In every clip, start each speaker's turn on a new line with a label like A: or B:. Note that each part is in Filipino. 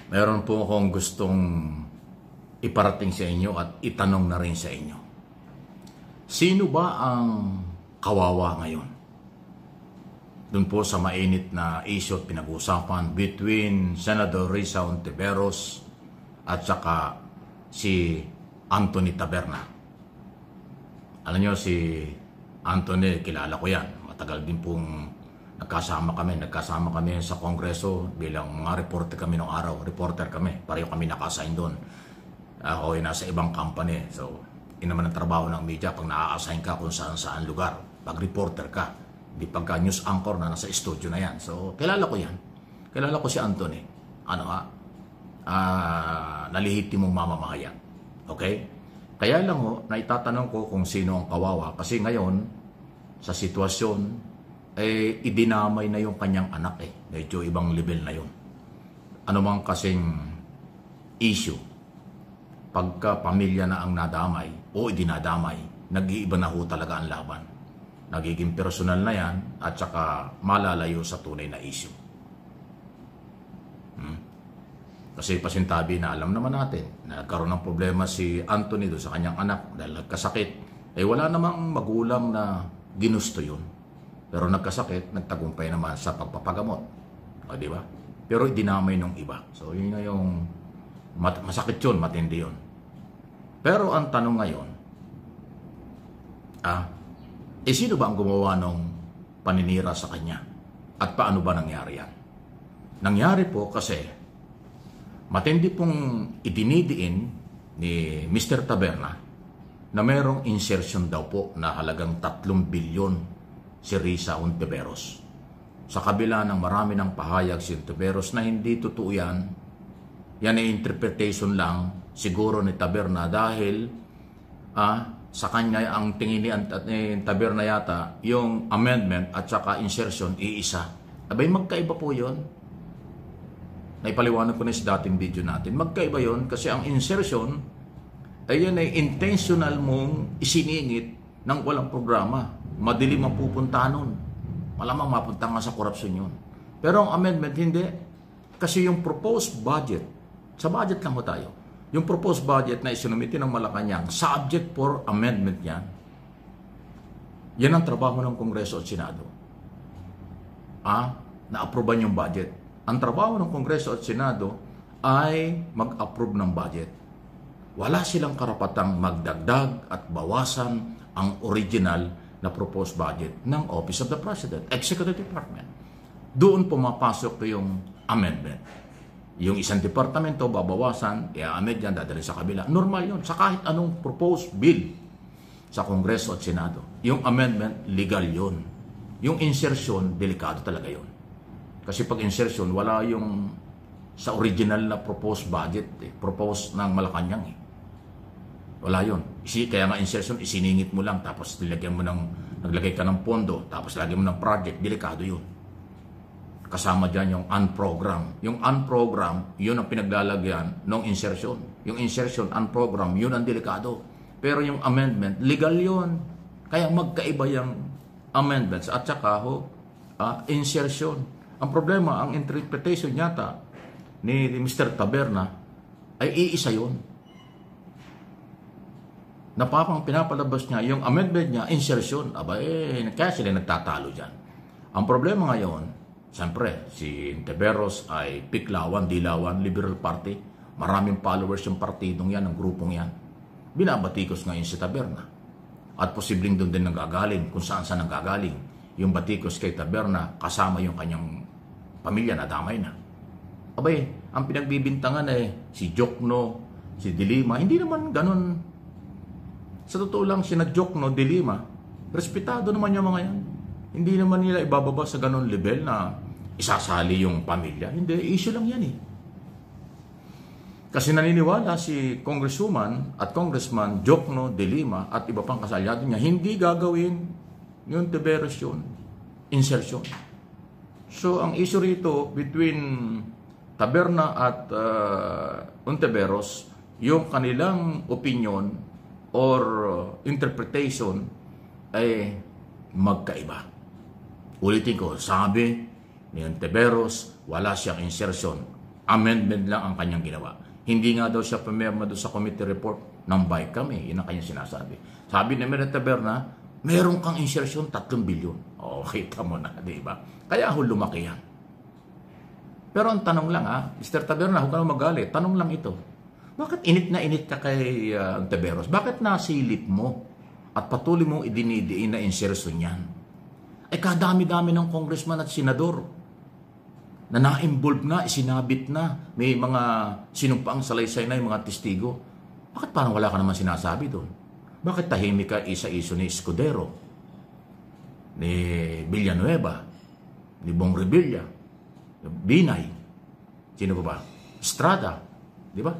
A: Meron po akong gustong iparating sa inyo at itanong na rin sa inyo. Sino ba ang kawawa ngayon? Doon po sa mainit na issue at pinag-uusapan between Senator Risa Hontiveros at saka si Anthony Taberna. Alam nyo, si Anthony, kilala ko yan. Matagal din pong nagkasama kami sa Kongreso bilang mga reporter kami noong araw. Reporter kami, pareho kami naka-assign doon. Ako ay nasa ibang company. So, yun naman ang trabaho ng media pag na-assign ka kung saan lugar. Pag reporter ka, di pagka news anchor na nasa studio na yan. So, kilala ko yan. Kilala ko si Anthony. Nalihitimong mamamayan. Okay? Kaya lang naitatanong ko kung sino ang kawawa. Kasi ngayon, sa sitwasyon, idinamay na yung kanyang anak . Medyo ibang level na yun. Ano mang kasing issue, pagka pamilya na ang nadamay o idinadamay, nag-iiba na ho talaga ang laban. Nagiging personal na yan at saka malalayo sa tunay na issue. Kasi pasintabi na alam naman natin na nagkaroon ng problema si Anthony doon sa kanyang anak dahil nagkasakit. Wala namang magulang na ginusto yun. Pero nagkasakit, nagtagumpay naman sa pagpapagamot. Di ba? Pero dinamay ng iba. So, yun na yung masakit yun, matindi yun. Pero ang tanong ngayon, sino ba ang gumawa ng paninira sa kanya? At paano ba nangyari yan? Nangyari po kasi, matindi pong idinidiin ni Mr. Taberna na mayroong insertion daw po na halagang 3 bilyon si Risa Hontiveros. Sa kabila ng marami ng pahayag si Hontiveros na hindi totoo yan, yan ay interpretation lang siguro ni Taberna dahil sa kanya ang tingin ni Taberna yata yung amendment at saka insertion iisa. Abay magkaiba po yun. Naipaliwanag ko na sa dating video natin. Magkaiba yun kasi ang insertion ay yan ay intentional mong isiningit ng walang programa. Madilim ang pupunta nun. Malamang mapunta nga sa korupsyon yun. Pero ang amendment, hindi. Kasi yung proposed budget, sa budget lang ho tayo, yung proposed budget na isinumiti ng Malacanang, subject for amendment yan. Yan ang trabaho ng Kongreso at Senado. Na-approvean yung budget. Ang trabaho ng Kongreso at Senado ay mag-approve ng budget. Wala silang karapatang magdagdag at bawasan ang original na proposed budget ng Office of the President, Executive Department. Doon pumapasok yung amendment. Yung isang departamento, babawasan, i-amend yan, dadalhin sa kabila. Normal yun. Sa kahit anong proposed bill sa Kongreso at Senado. Yung amendment, legal yun. Yung insertion, delikado talaga yun. Kasi pag insertion, wala yung sa original na proposed budget, proposed ng Malacanang . Wala yun. Kaya nga insertion, isiningit mo lang, tapos naglagay ka ng pondo, tapos lagyan mo ng project, delikado yun. Kasama dyan yung unprogram. Yung unprogram, yun ang pinaglalagyan ng insertion. Yung insertion, unprogram, yun ang delikado. Pero yung amendment, legal yun. Kaya magkaiba yung amendments at saka insertion. Ang problema, ang interpretation yata ni Mr. Taberna ay iisa yun. Napapang pinapalabas niya, yung amendment niya, insertion. Kaya sila nagtatalo dyan. Ang problema ngayon, siyempre, si Hontiveros ay Piklawan, Dilawan, Liberal Party. Maraming followers yung partidong yan, ang grupong yan. Binabatikos ngayon si Taberna. At posibleng doon din nanggagaling, kung saan nanggagaling. Yung batikos kay Taberna, kasama yung kanyang pamilya na damay na. Ang pinagbibintangan si Jokno, si Dilima, hindi naman ganun. Sa totoo lang, sina Jokno, Dilima, respetado naman yung mga yan. Hindi naman nila ibababa sa ganun level na isasali yung pamilya. Hindi, issue lang yan . Kasi naniniwala si Congresswoman at Congressman Jokno, Dilima at iba pang kasalyado niya, hindi gagawin yung Hontiveros yun, insertion. So, ang issue rito between Taberna at Hontiveros, yung kanilang opinion or interpretation ay magkaiba. Ulitin ko, sabi ni Hontiveros, wala siyang insertion. Amendment lang ang kanyang ginawa. Hindi nga daw siya pumirma doon sa committee report ng bike kami. Yun ang kanyang sinasabi. Sabi ni Mr. Taberna, meron kang insertion 3 bilyon. O, kita mo na, di ba? Kaya ho lumaki yan. Pero ang tanong lang Mr. Taberna, huwag ka na magalit. Tanong lang ito. Bakit init na init ka kay Antiveros? Bakit nasilip mo at patuloy mong idinidiin na insertion yan? Ay kadami-dami ng congressman at senador na na-involve na, isinabit na, may mga sinumpaang salaysay na yung mga testigo. Bakit parang wala ka naman sinasabi doon? Bakit tahimik ka isa-iso ni Escudero, ni Villanueva, ni Bong Revilla, Binay, sino ba? Estrada, di ba?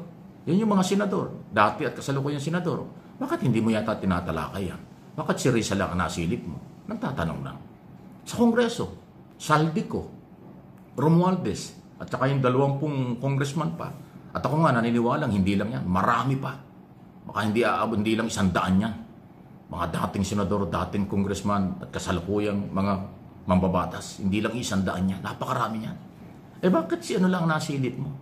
A: Yan yung mga senador, dati at kasalukuyang senador. Bakit hindi mo yata tinatalakay yan? Bakit si Rizal lang ang nasilip mo? Nagtatanong lang. Sa Kongreso, Saldico, Romualdez, at saka yung 20 congressman pa. At ako nga naniniwalang hindi lang yan, marami pa. Baka hindi lang 100 yan. Mga dating senador, dating congressman, at kasalukuyang mga mambabatas. Hindi lang 100 yan, napakarami yan. Bakit si ano lang nasilip mo?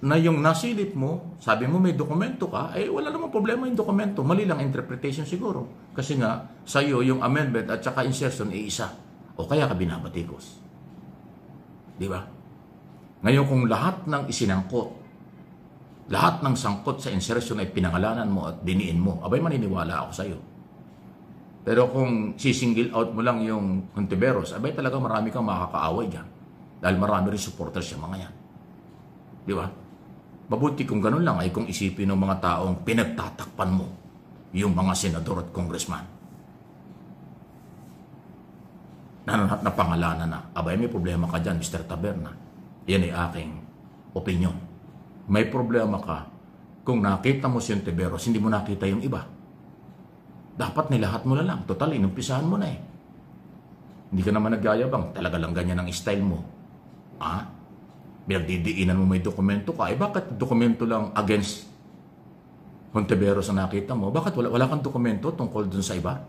A: Na yung nasilip mo, sabi mo may dokumento ka, wala namang problema yung dokumento. Mali lang interpretation siguro. Kasi nga, sa'yo yung amendment at saka insertion isa. O kaya ka binabatikos. Di ba? Ngayon kung lahat ng isinangkot, lahat ng sangkot sa insertion ay pinangalanan mo at diniin mo, abay maniniwala ako sa iyo. Pero kung sisingle out mo lang yung Hontiveros, abay talaga marami kang makakaaway dyan. Dahil marami rin supporters yung mga yan. Di ba? Mabuti kung ganun lang ay kung isipin ng mga taong pinagtatakpan mo yung mga senador at congressman. Na pangalanan na, abay may problema ka dyan, Mr. Taberna. Yan ay aking opinion. May problema ka kung nakita mo si Hontiveros, hindi mo nakita yung iba. Dapat nilahat mo na lang. Total, inumpisahan mo na eh. Hindi ka naman nagyayabang. Talaga lang ganyan ang style mo. Binagdidiinan mo may dokumento ka. Bakit dokumento lang against Hontiveros ang nakita mo? Bakit wala kang dokumento tungkol dun sa iba?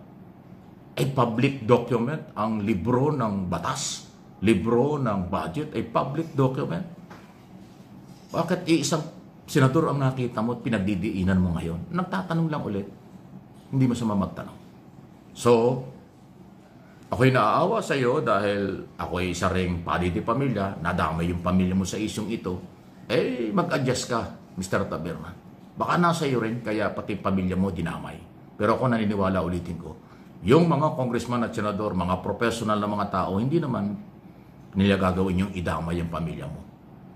A: Ay public document ang libro ng batas, libro ng budget, ay public document. Bakit isang senador ang nakita mo at pinagdidiinan mo ngayon? Nagtatanong lang ulit. Hindi masama magtanong. So, ako'y naaawa sa iyo dahil ako'y isa ring padidi pamilya, nadamay yung pamilya mo sa isyong ito, mag-adjust ka, Mr. Taberna. Baka nasa iyo rin, kaya pati pamilya mo dinamay. Pero ako naniniwala, ulitin ko, yung mga congressman at senador, mga professional na mga tao, hindi naman nila gagawin yung idamay yung pamilya mo.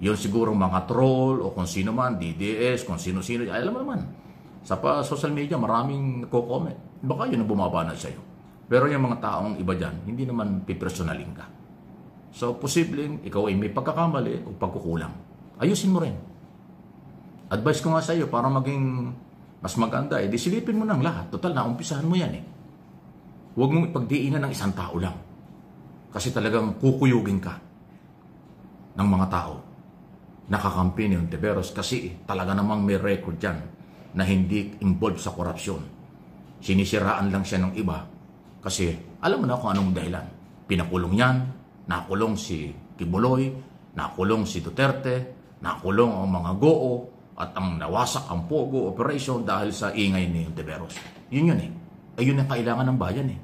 A: Yun siguro mga troll o kung sino man, DDS, kung sino-sino, alam mo naman. Sa social media, maraming nagko-comment. Baka yun ang bumabanat sa'yo. Pero yung mga taong iba dyan, hindi naman pipersonalin ka. So, posibleng ikaw ay may pagkakamali o pagkukulang. Ayusin mo rin. Advice ko nga sa'yo para maging mas maganda, silipin mo ng lahat. Total, naumpisahan mo yan Huwag mong ipagdiinan ng isang tao lang. Kasi talagang kukuyugin ka ng mga tao. Nakakampi ni Hontiveros kasi talaga namang may record dyan na hindi involved sa korupsyon. Sinisiraan lang siya ng iba kasi alam mo na kung anong dahilan. Pinakulong yan, nakulong si Kibuloy, nakulong si Duterte, nakulong ang mga Goo at ang nawasak ang Pogo operation dahil sa ingay ni Hontiveros. Yun Ayun ang kailangan ng bayan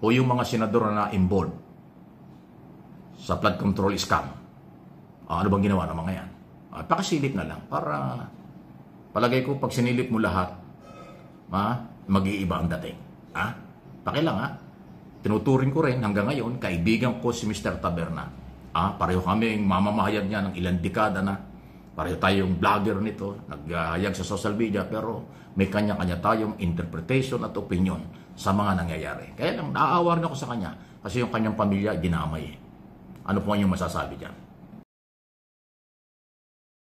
A: O yung mga senador na na-involved sa flood control scam. Ano bang ginawa ng mga yan? Pakasilip na lang para palagay ko pag sinilip mo lahat, mag-iiba ang dating. Pakilang Tinuturing ko rin hanggang ngayon, kaibigan ko si Mr. Taberna. Pareho kaming mamamahayag niya ng ilang dekada na. Pareho tayong vlogger nito, naghahayag sa social media, pero may kanya-kanya tayong interpretation at opinion sa mga nangyayari. Kaya lang, naaawa rin ako sa kanya kasi yung kanyang pamilya dinamay. Ano po ang inyong masasabi dyan?